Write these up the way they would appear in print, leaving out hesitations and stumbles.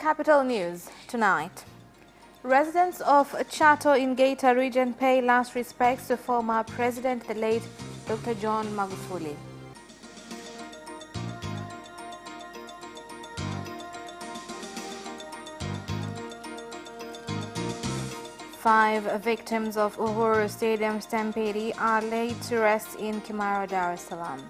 Capital News tonight. Residents of Chato in Geita region pay last respects to former President, the late Dr. John Magufuli. Five victims of Uhuru Stadium stampede are laid to rest in KILIMANJARO, Dar es Salaam.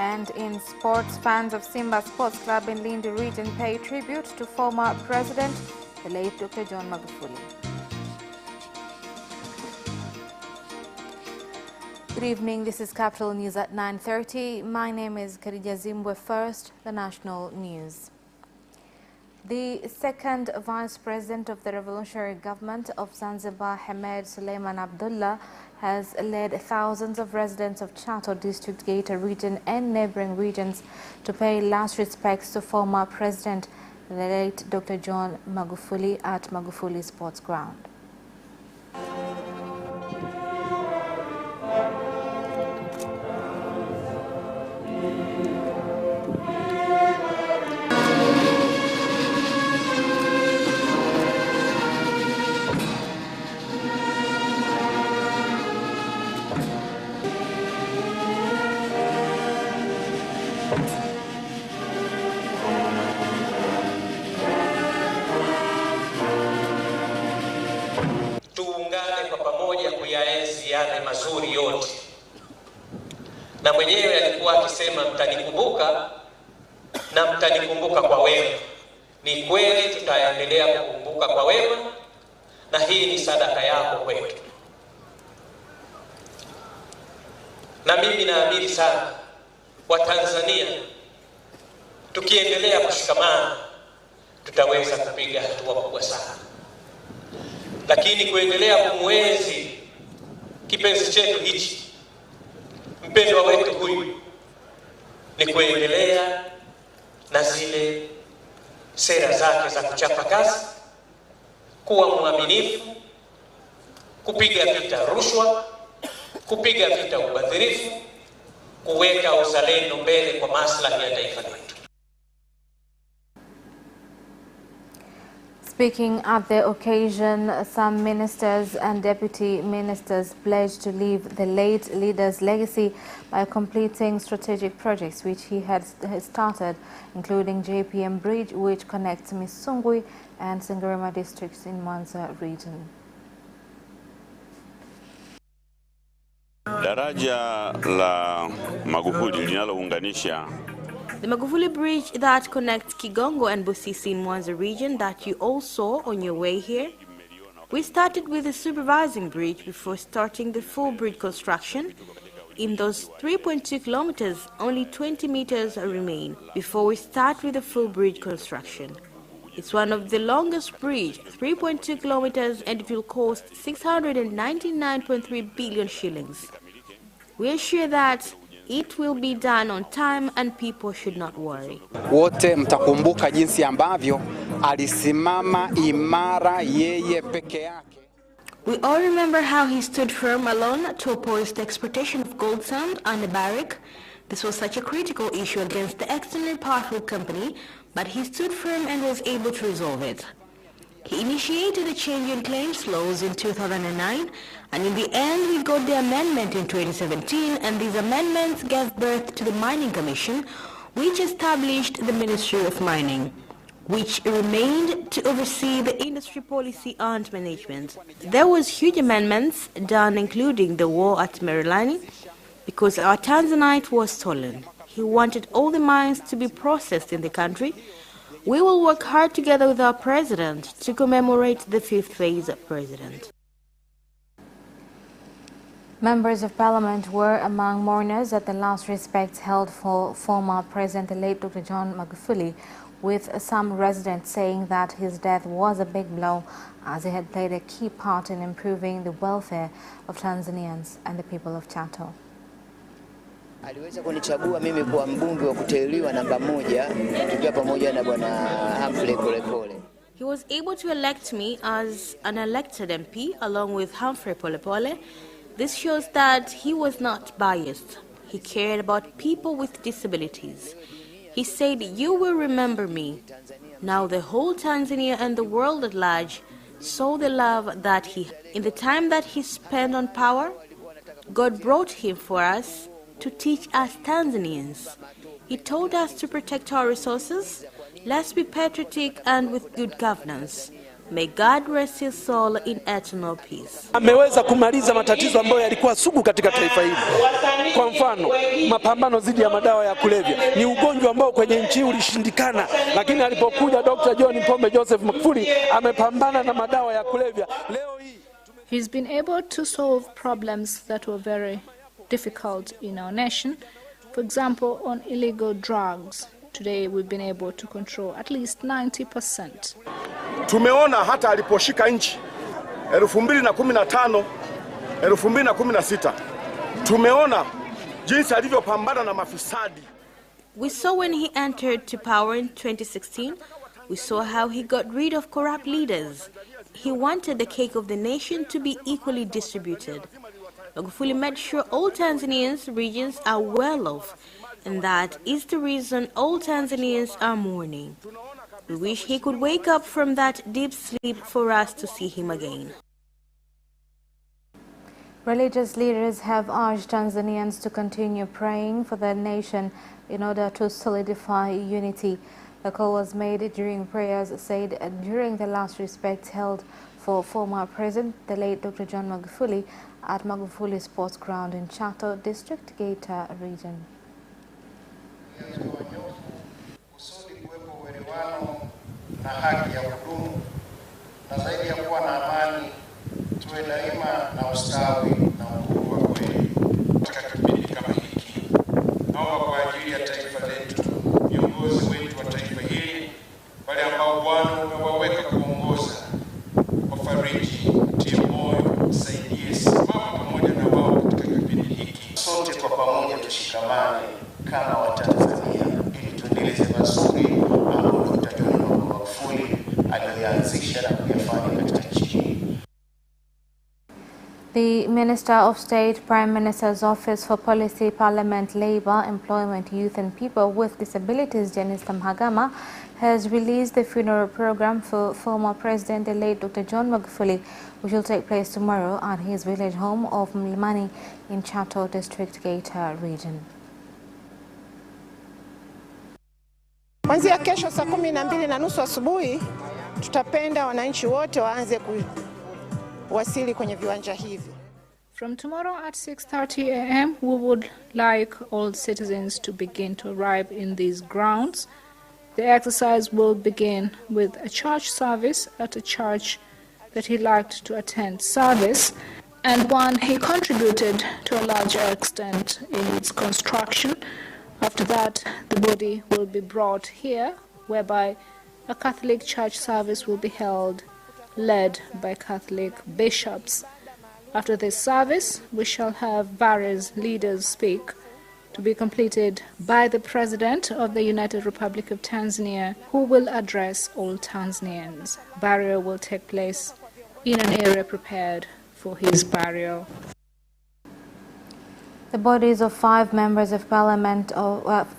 And in sports, fans of Simba Sports Club in Lindi region pay tribute to former President, the late Dr. John Magufuli. Good evening, this is Capital News at 9:30. My name is Khadija Zimbwe. First, the national news. The second Vice President of the Revolutionary Government of Zanzibar, Hamed Suleiman Abdullah, has led thousands of residents of Chato District, Geita region and neighboring regions to pay last respects to former President, the late Dr. John Magufuli at Magufuli Sports Ground. Tuungane kwa pamoja kuyaenzi yale mazuri yote. Na mwenyewe alikuwa akisema mtanikumbuka na mtanikumbuka kwa wema. Ni kweli tutaendelea kukumbuka kwa wema, na hii ni sadaka yako kwetu. Na mimi naamini sana Watanzania tukiendelea kushikamana tutaweza kupiga hatua kubwa sana. Lakini kuendelea kumwenzi kipenzi chetu hichi, mpendwa wetu huyu, ni kuendelea na zile sera zake za kuchapa kazi, kuwa mwaminifu, kupiga vita rushwa, kupiga vita ubadhirifu, kuweka uzalendo mbele kwa maslahi ya taifa letu. Speaking at the occasion, some ministers and deputy ministers pledged to leave the late leader's legacy by completing strategic projects which he had started, including JPM Bridge, which connects Misungwi and Sengerema districts in Mwanza region. Daraja la Magufuli linalounganisha the Magufuli Bridge that connects KIGONGO and Busisi in Mwanza region that you all saw on your way here. We started with the supervising bridge before starting the full bridge construction. In those 3.2 kilometers, only 20 meters remain before we start with the full bridge construction. It's one of the longest bridge, 3.2 kilometers, and it will cost 699.3 billion shillings. We are sure that it will be done on time and people should not worry. Wote mtakumbuka jinsi ambavyo alisimama imara yeye peke yake. We all remember how he stood firm alone to oppose the exportation of gold sand and the barrack. This was such a critical issue against the externally powerful company, but he stood firm and was able to resolve it. He initiated a change in claims laws in 2009, and in the end we got the amendment in 2017, and these amendments gave birth to the Mining Commission, which established the Ministry of Mining, which remained to oversee the industry policy and management. There was huge amendments done, including the war at Marilani, because our Tanzanite was stolen. He wanted all the mines to be processed in the country. We will work hard together with our president to commemorate the 5th phase president. Members of Parliament were among mourners at the last respects held for former President, the late Dr. John Magufuli, with some residents saying that his death was a big blow as he had played a key part in improving the welfare of Tanzanians and the people of Chato. Aliweza kunichagua mimi kuwa mbunge wa kuteuliwa namba 1 tukiwa pamoja na bwana Humphrey Polepole. He was able to elect me as an elected MP along with Humphrey Polepole. This shows that he was not biased. He cared about people with disabilities. He said, "You will remember me." Now the whole Tanzania and the world at large saw the love that in the time that he spent on power, God brought him for us to teach us Tanzanians. He told us to protect our resources. Let's be patriotic and with good governance. May God rest his soul in eternal peace. Ameweza kumaliza matatizo ambayo yalikuwa sugu katika taifa hili. Kwa mfano, mapambano dhidi ya madawa ya kulevya ni ugonjwa ambao kwenye nchi ulishindikana, lakini alipokuja Dr. John Pombe Joseph Magufuli amepambana na madawa ya kulevya. Leo hii he's been able to solve problems that were very difficult in our nation. For example, on illegal drugs. Today we've been able to control at least 90%. Tumeona hata aliposhika nchi 2015, 2016. Tumeona jinsi alivyopambana na mafisadi. We saw when he entered to power in 2016, we saw how he got rid of corrupt leaders. He wanted the cake of the nation to be equally distributed. Magufuli made sure all Tanzanians' regions are well off, and that is the reason all Tanzanians are mourning. We wish he could wake up from that deep sleep for us to see him again. Religious leaders have urged Tanzanians to continue praying for the nation in order to solidify unity. The call was made during prayers said during the last respect held for former President, the late Dr. John Magufuli, at Magufuli Sports Ground in Chato District, Geita Region. Na haki ya kudumu na zaidi ya kuwa na amani, tuwe daima na ustawi na uhuru wa kweli katika kipindi kama hiki. Naomba kwa ajili ya taifa letu, viongozi wetu wa taifa hili, wale ambao Bwana umewaweka kuongoza, wafariji, tie moyo, saidie, simama pamoja na wao katika kipindi hiki. Sote kwa pamoja tushikamane kama Watanzania ili tuendeleze mazuri ambayo The Minister of State, Prime Minister's Office for Policy, Parliament, Labour, Employment, Youth and People with Disabilities, Jenista Mhagama, has released the funeral program for former President, the late Dr. John Magufuli, which will take place tomorrow at his village home of Mlimani in Chato District, Geita Region. Kuanzia kesho saa 12:30 asubuhi tutapenda wananchi wote waanze kuwasili kwenye viwanja hivi. From tomorrow at 6:30 a.m. we would like all citizens to begin to arrive in these grounds. The exercise will begin with a church service at a church that he liked to attend service and one he contributed to a larger extent in its construction. After that, the body will be brought here, whereby a Catholic church service will be held, led by Catholic bishops. After this service, we shall have various leaders speak, to be completed by the President of the United Republic of Tanzania, who will address all Tanzanians. Burial will take place in an area prepared for his burial. The bodies of 5 members of parliament,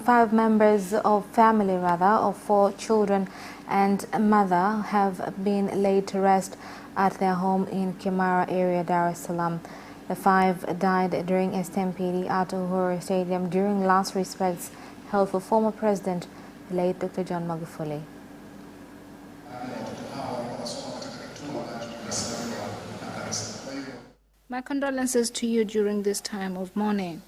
family of 4 children and a mother have been laid to rest at their home in Kimara area, Dar es Salaam. The 5 died during a stampede at Uhuru Stadium during last respects held for former President, the late Dr. John Magufuli. My condolences to you during this time of mourning.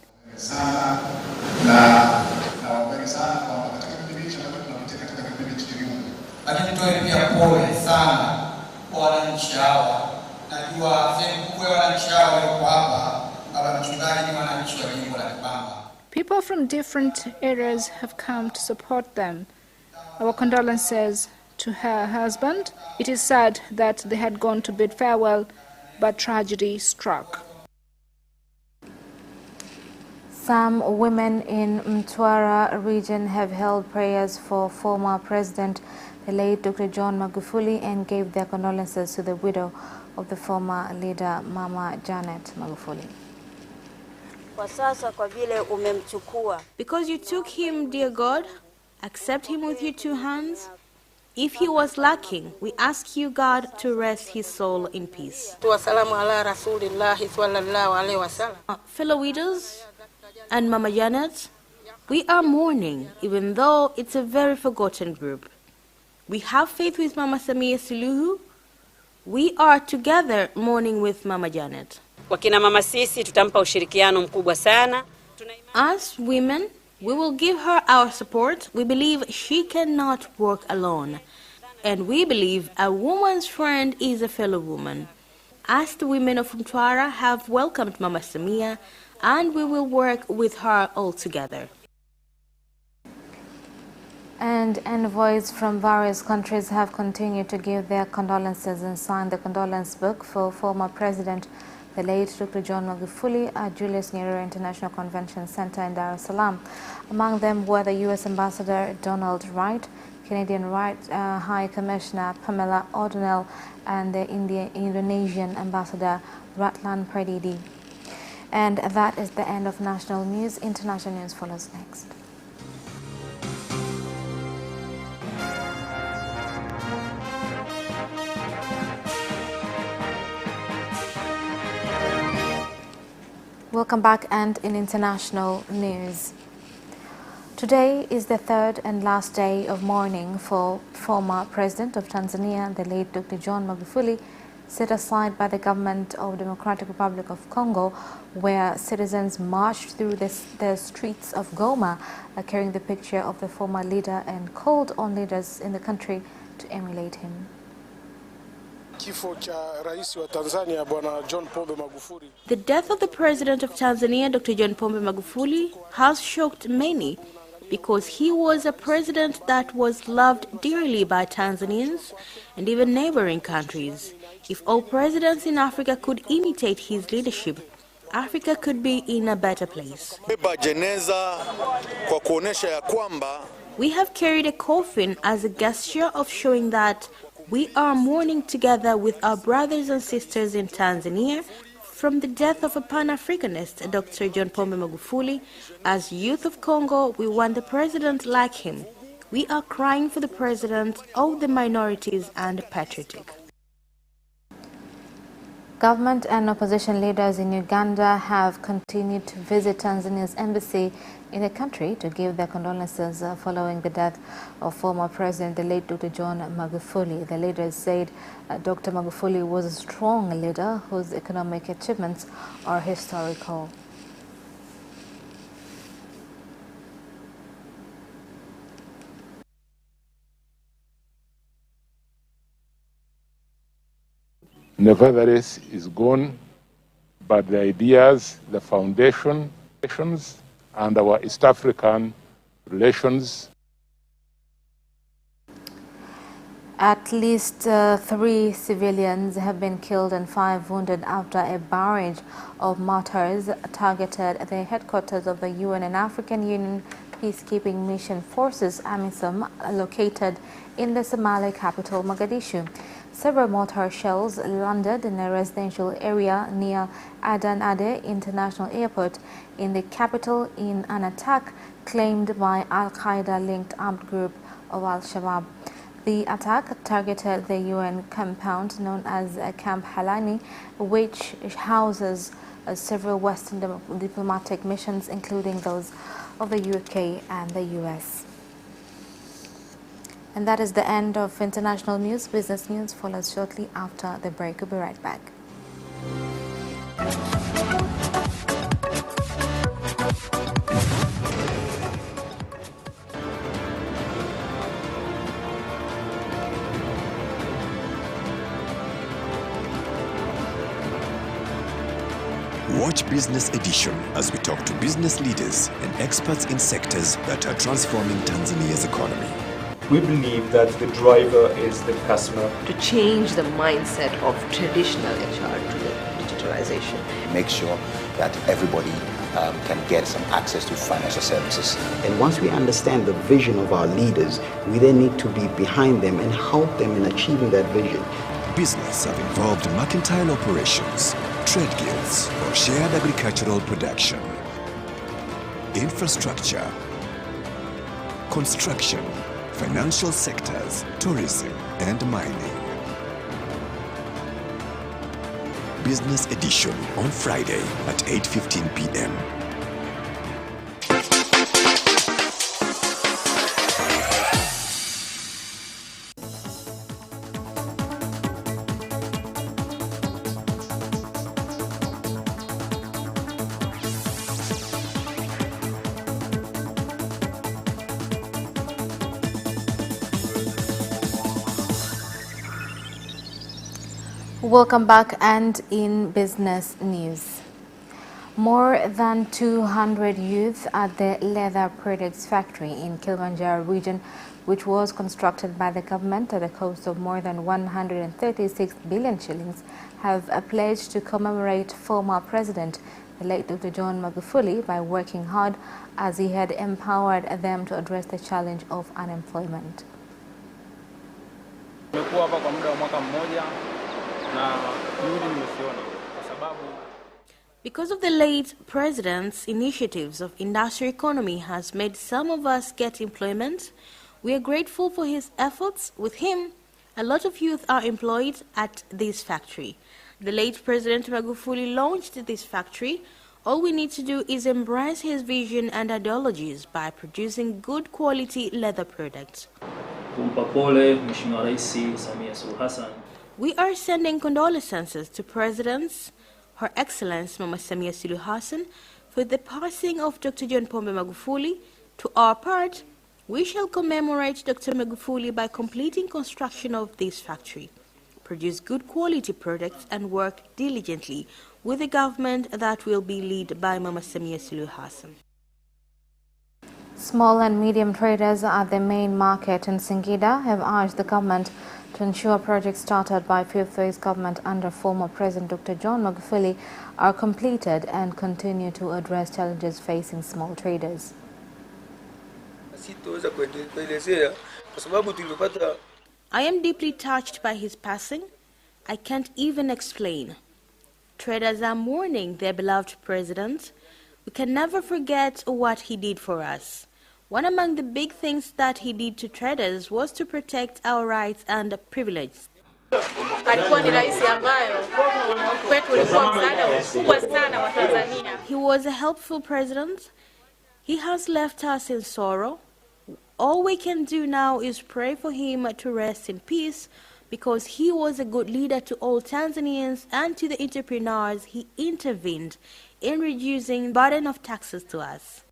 People from different areas have come to support them. Our condolences to her husband. It is sad that they had gone to bid farewell, but tragedy struck. Some women in Mtwara region have held prayers for former President, the late Dr. John Magufuli, and gave their condolences to the widow of the former leader, Mama Janet Magufuli. Because you took him, dear God, accept him with your two hands. If he was lacking, we ask you, God, to rest his soul in peace. Fellow widows and Mama Janet, we are mourning, even though it's a very forgotten group. We have faith with Mama Samia Suluhu. We are together mourning with Mama Janet. Wakina mama sisi tutampa ushirikiano mkubwa sana. As women, we will give her our support. We believe she cannot work alone. And we believe a woman's friend is a fellow woman. As the women of Mtwara have welcomed Mama Samia, and we will work with her all together. And envoys from various countries have continued to give their condolences and sign the condolence book for former President, the late Dr. John Magufuli, at Julius Nyerere International Convention Center in Dar es Salaam. Among them were the U.S. Ambassador Donald Wright, Canadian High Commissioner Pamela O'Donnell, and the Indonesian Ambassador Ratlan Pardidi. And that is the end of national news. International news follows next. Welcome back, and in international news. Today is the third and last day of mourning for former President of Tanzania, the late Dr. John Magufuli, set aside by the government of Democratic Republic of Congo, where citizens marched through the streets of Goma, carrying the picture of the former leader and called on leaders in the country to emulate him. The death of the President of Tanzania, Dr. John Pombe Magufuli, has shocked many because he was a president that was loved dearly by Tanzanians and even neighboring countries. If all presidents in Africa could imitate his leadership, Africa could be in a better place. We have carried a coffin as a gesture of showing that we are mourning together with our brothers and sisters in Tanzania from the death of a Pan-Africanist, Dr. John Pombe Magufuli. As youth of Congo, we want a president like him. We are crying for the president of the minorities and patriotic. Government and opposition leaders in Uganda have continued to visit Tanzania's embassy in the country to give their condolences following the death of former President, the late Dr. John Magufuli. The leaders said Dr. Magufuli was a strong leader whose economic achievements are historical. Nevertheless, is gone, but the ideas, the foundations, and our East African relations. At least 3 civilians have been killed and 5 wounded after a barrage of mortars targeted the headquarters of the UN and African Union Peacekeeping Mission Forces, AMISOM, located in the Somali capital, Mogadishu. Several mortar shells landed in a residential area near Adan Ade International Airport in the capital in an attack claimed by Al-Qaeda-linked armed group of Al-Shabaab. The attack targeted the UN compound known as Camp Halani, which houses several Western diplomatic missions, including those of the UK and the US. And that is the end of international news. Business news follows shortly after the break. We'll be right back. Watch Business Edition as we talk to business leaders and experts in sectors that are transforming Tanzania's economy. We believe that the driver is the customer. To change the mindset of traditional HR to the digitalization. Make sure that everybody can get some access to financial services. And once we understand the vision of our leaders, we then need to be behind them and help them in achieving that vision. Business have involved mercantile operations, trade guilds, or shared agricultural production. infrastructure, construction, financial sectors, tourism, and mining. Business Edition on Friday at 8:15 p.m. Welcome back, and in business news. More than 200 youth at the leather products factory in KILIMANJARO region, which was constructed by the government at a cost of more than 136 billion shillings, have pledged to commemorate former President, the late Dr. John Magufuli, by working hard as he had empowered them to address the challenge of unemployment. Because of the late president's initiatives of industrial economy has made some of us get employment, we are grateful for his efforts. With him, a lot of youth are employed at this factory. The late President Magufuli launched this factory. All we need to do is embrace his vision and ideologies by producing good quality leather products. We are sending condolences to Presidents, Her Excellency Mama Samia Suluhu Hassan, for the passing of Dr. John Pombe Magufuli. To our part, we shall commemorate Dr. Magufuli by completing construction of this factory, produce good quality products, and work diligently with a government that will be led by Mama Samia Suluhu Hassan. Small and medium traders at the main market in Singida have urged the government to ensure projects started by fifth phase government under former President Dr. John Magufuli are completed and continue to address challenges facing small traders. I am deeply touched by his passing. I can't even explain. Traders are mourning their beloved president. We can never forget what he did for us. One among the big things that he did to traders was to protect our rights and privileges. He was a helpful president. He has left us in sorrow. All we can do now is pray for him to rest in peace, because he was a good leader to all Tanzanians and to the entrepreneurs. He intervened in reducing the burden of taxes to us.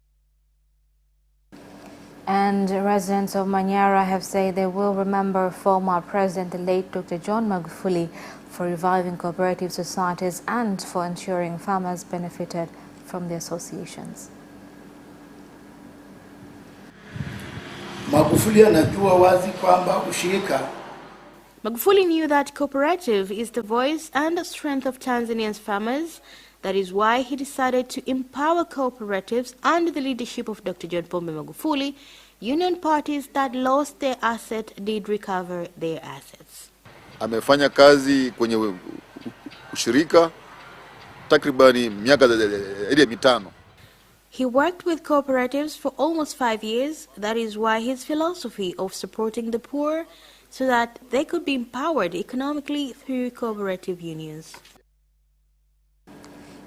And residents of Manyara have said they will remember former President, the late Dr. John Magufuli, for reviving cooperative societies and for ensuring farmers benefited from the associations. Magufuli anajua wazi kwamba ushirika. Magufuli knew that cooperative is the voice and strength of Tanzania's farmers. That is why he decided to empower cooperatives under the leadership of Dr. John Pombe Magufuli. Union parties that lost their asset did recover their assets. Amefanya kazi kwenye ushirika takribani miaka zaidi ya 5. He worked with cooperatives for almost 5 years. That is why his philosophy of supporting the poor so that they could be empowered economically through cooperative unions.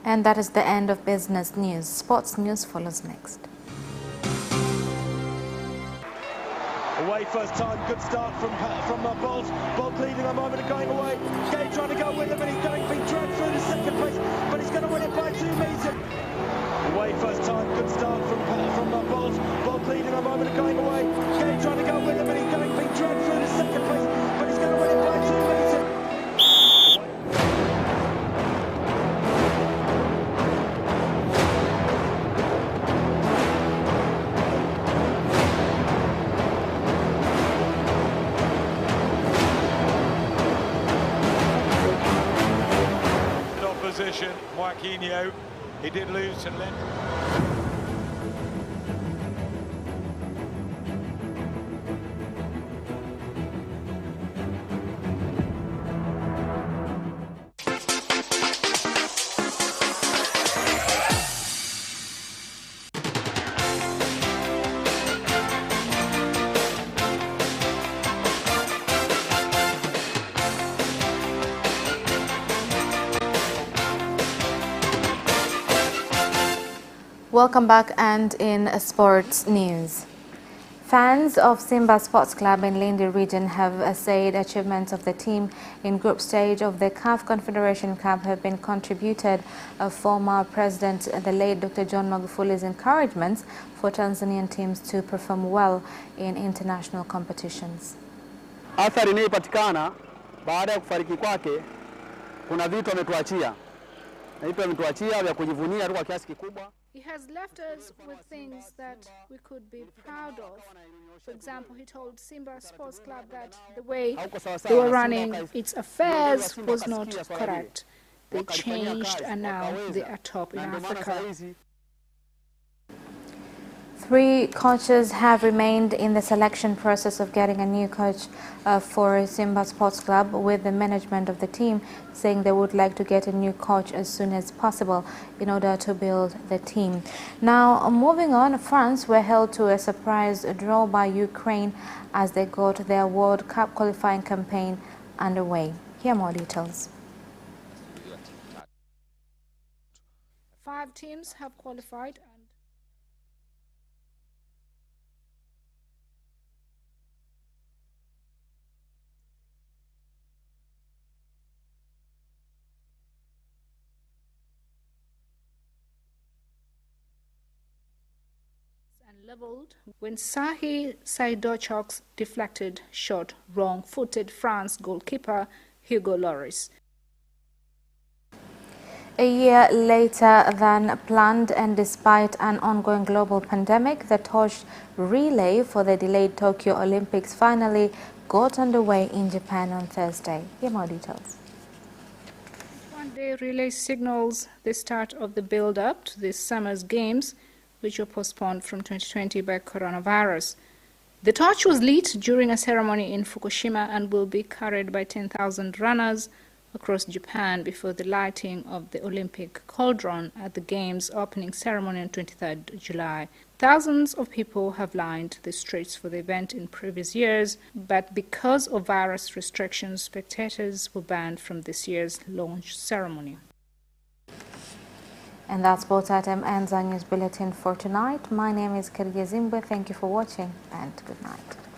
And that is the end of business news. Sports news follows next. Away first time, good start from Bolt. Bolt leading a moment and going away. Gay trying to go with him, and he's being dragged through to second place, but he's going to win it by 2 meters. Away first time, good start from Bolt. Bolt leading a moment and going away. Gay trying to go with him, and he's being dragged through to second place, but he's going to win it by 2 meters. Marquinhos, he did lose and left. Welcome back, and in sports news. Fans of Simba Sports Club in Lindi region have said achievements of the team in group stage of the CAF Confederation Cup have been contributed of former President, the late Dr. John Magufuli's encouragements for Tanzanian teams to perform well in international competitions. Athari inayopatikana baada ya kufariki kwake, kuna vitu ametuachia. Na vitu ametuachia vya kujivunia kwa kiasi kikubwa. He has left us with things that we could be proud of. For example, he told Simba Sports Club that the way they were running its affairs was not correct. They changed and now they are top in Africa. 3 coaches have remained in the selection process of getting a new coach for Simba Sports Club, with the management of the team saying they would like to get a new coach as soon as possible in order to build the team. Now, moving on, France were held to a surprise draw by Ukraine as they got their World Cup qualifying campaign underway. Here are more details. 5 teams have qualified. Leveled when Sahi Saidochok's deflected shot wrong-footed France goalkeeper Hugo Lloris. A year later than planned, and despite an ongoing global pandemic, the torch relay for the delayed Tokyo Olympics finally got underway in Japan on Thursday. Here are more details. One-day relay signals the start of the build-up to this summer's games, which were postponed from 2020 by coronavirus. The torch was lit during a ceremony in Fukushima and will be carried by 10,000 runners across Japan before the lighting of the Olympic cauldron at the Games opening ceremony on 23rd July. Thousands of people have lined the streets for the event in previous years, but because of virus restrictions, spectators were banned from this year's launch ceremony. And that sports item ends our news bulletin for tonight. My name is Kariya Zimbwe. Thank you for watching, and good night.